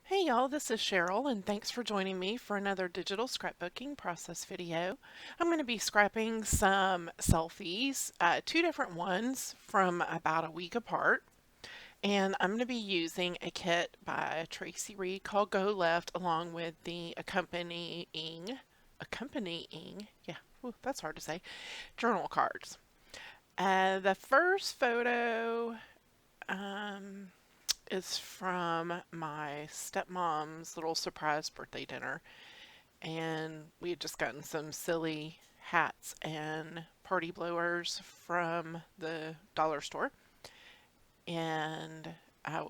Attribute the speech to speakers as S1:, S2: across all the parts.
S1: Hey y'all, this is Cheryl, and thanks for joining me for another digital scrapbooking process video. I'm going to be scrapping some selfies, two different ones from about a week apart, and I'm going to be using a kit by Traci called Go Left along with the accompanying, yeah, ooh, that's hard to say, journal cards. The first photo, um, is from my stepmom's little surprise birthday dinner. And we had just gotten some silly hats and party blowers from the dollar store. And I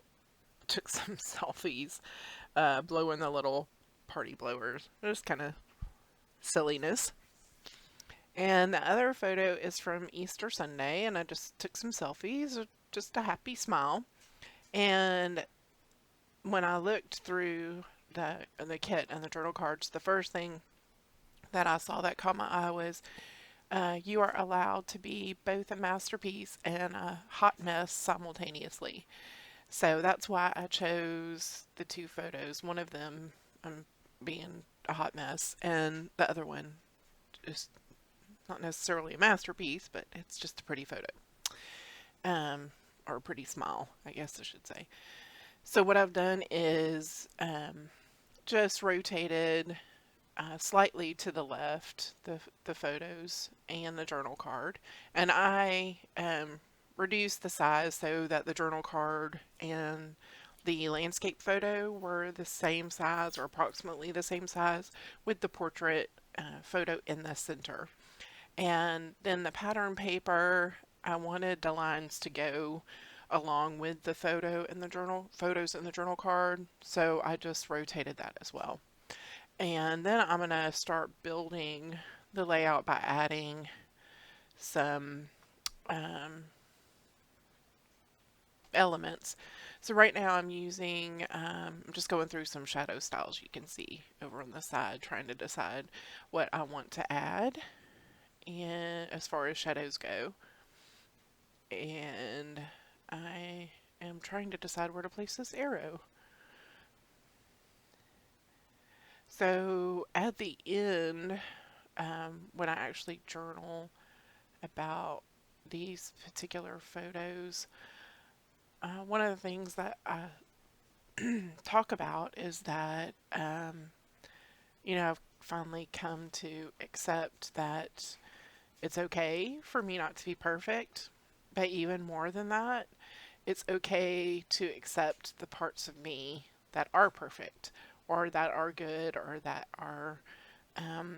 S1: took some selfies blowing the little party blowers. Just kind of silliness. And the other photo is from Easter Sunday, and I just took some selfies, just a happy smile. And when I looked through the kit and the journal cards, the first thing that I saw that caught my eye was you are allowed to be both a masterpiece and a hot mess simultaneously. So that's why I chose the two photos. One of them being a hot mess, and the other one is not necessarily a masterpiece, but it's just a pretty photo. Or a pretty smile, I guess I should say. So what I've done is just rotated slightly to the left the photos and the journal card, and I reduced the size so that the journal card and the landscape photo were the same size or approximately the same size with the portrait photo in the center. And then the pattern paper, I wanted the lines to go along with the photos in the journal card, so I just rotated that as well. And then I'm going to start building the layout by adding some um, elements. So right now I'm just going through some shadow styles you can see over on the side, trying to decide what I want to add and as far as shadows go. And I am trying to decide where to place this arrow. So at the end, when I actually journal about these particular photos, one of the things that I talk about is that, I've finally come to accept that it's okay for me not to be perfect, but even more than that, it's okay to accept the parts of me that are perfect or that are good or that are um,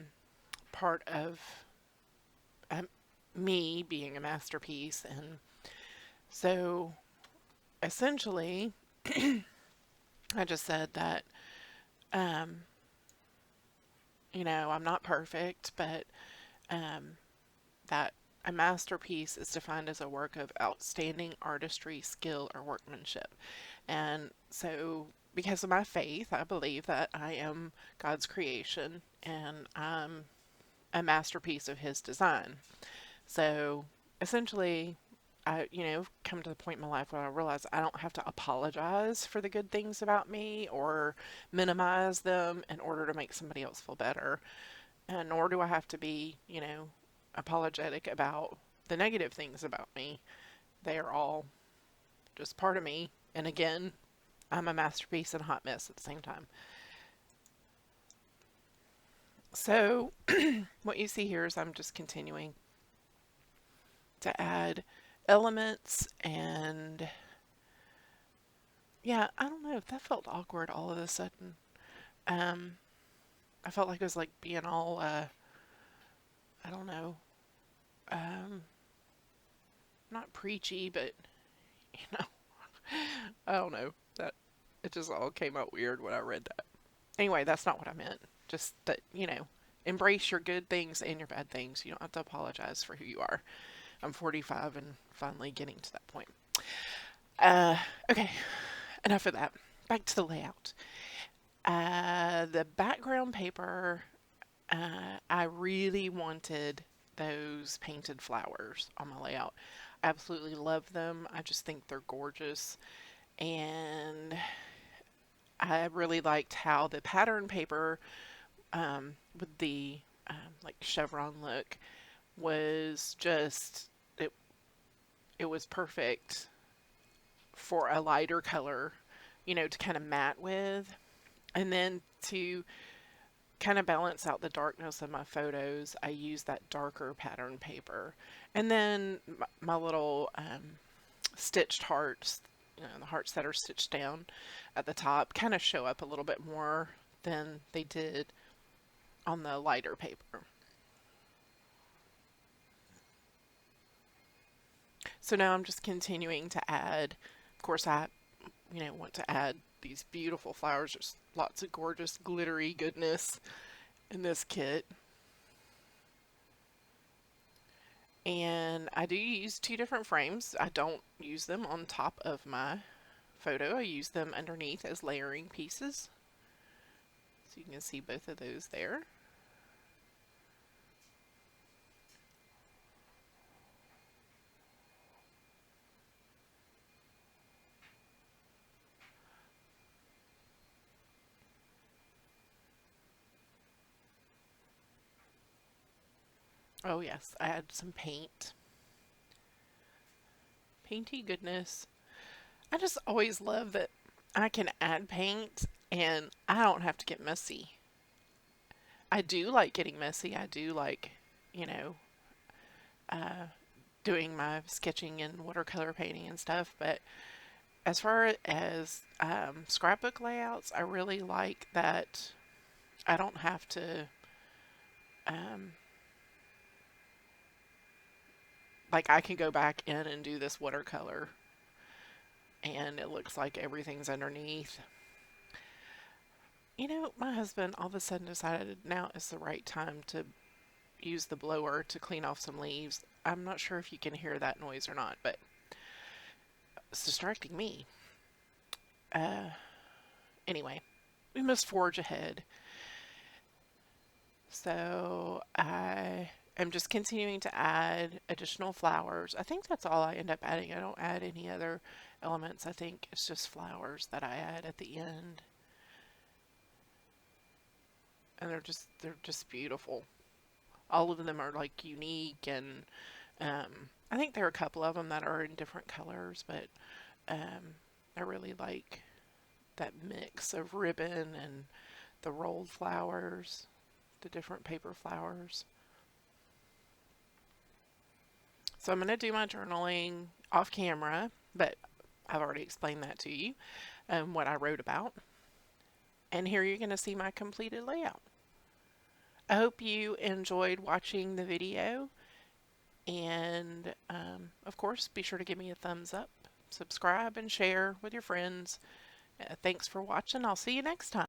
S1: part of um, me being a masterpiece. And so essentially, I just said that, um, I'm not perfect, but um, that a masterpiece is defined as a work of outstanding artistry, skill, or workmanship. And so, because of my faith, I believe that I am God's creation and I'm a masterpiece of His design. So, essentially, come to the point in my life where I realize I don't have to apologize for the good things about me or minimize them in order to make somebody else feel better. And nor do I have to be, apologetic about the negative things about me. They are all just part of me. And again, I'm a masterpiece and a hot mess at the same time. So, what you see here is I'm just continuing to add elements and yeah, I don't know if that felt awkward all of a sudden. Um, I felt like it was like being all, I don't know, um, not preachy, but you know, I don't know. That it just all came out weird when I read that. Anyway, that's not what I meant. Just that, embrace your good things and your bad things. You don't have to apologize for who you are. I'm 45 and finally getting to that point. Uh, okay, enough of that. Back to the layout. The background paper, I really wanted those painted flowers on my layout. I absolutely love them. I just think they're gorgeous. And I really liked how the pattern paper with the like chevron look was just it it was perfect for a lighter color, to kind of matte with. And then to kind of balance out the darkness of my photos, I use that darker pattern paper. And then my little stitched hearts, the hearts that are stitched down at the top, kind of show up a little bit more than they did on the lighter paper. So now I'm just continuing to add, of course, I, want to add these beautiful flowers. There's lots of gorgeous glittery goodness in this kit. And I do use two different frames. I don't use them on top of my photo. I use them underneath as layering pieces. So you can see both of those there. Oh yes, I add some paint. Painty goodness. I just always love that I can add paint and I don't have to get messy. I do like getting messy. I do like, you know, uh, doing my sketching and watercolor painting and stuff. But as far as scrapbook layouts, I really like that I don't have to, um, like, I can go back in and do this watercolor and it looks like everything's underneath. My husband all of a sudden decided now is the right time to use the blower to clean off some leaves. I'm not sure if you can hear that noise or not, but it's distracting me. Uh, anyway, we must forge ahead. So I am just continuing to add additional flowers. I think that's all I end up adding. I don't add any other elements. I think it's just flowers that I add at the end. And they're just beautiful. All of them are like unique, and I think there are a couple of them that are in different colors, but I really like that mix of ribbon and the rolled flowers, the different paper flowers. So I'm going to do my journaling off camera, but I've already explained that to you, what I wrote about. And here you're going to see my completed layout. I hope you enjoyed watching the video, and of course, be sure to give me a thumbs up, subscribe, and share with your friends. Thanks for watching. I'll see you next time.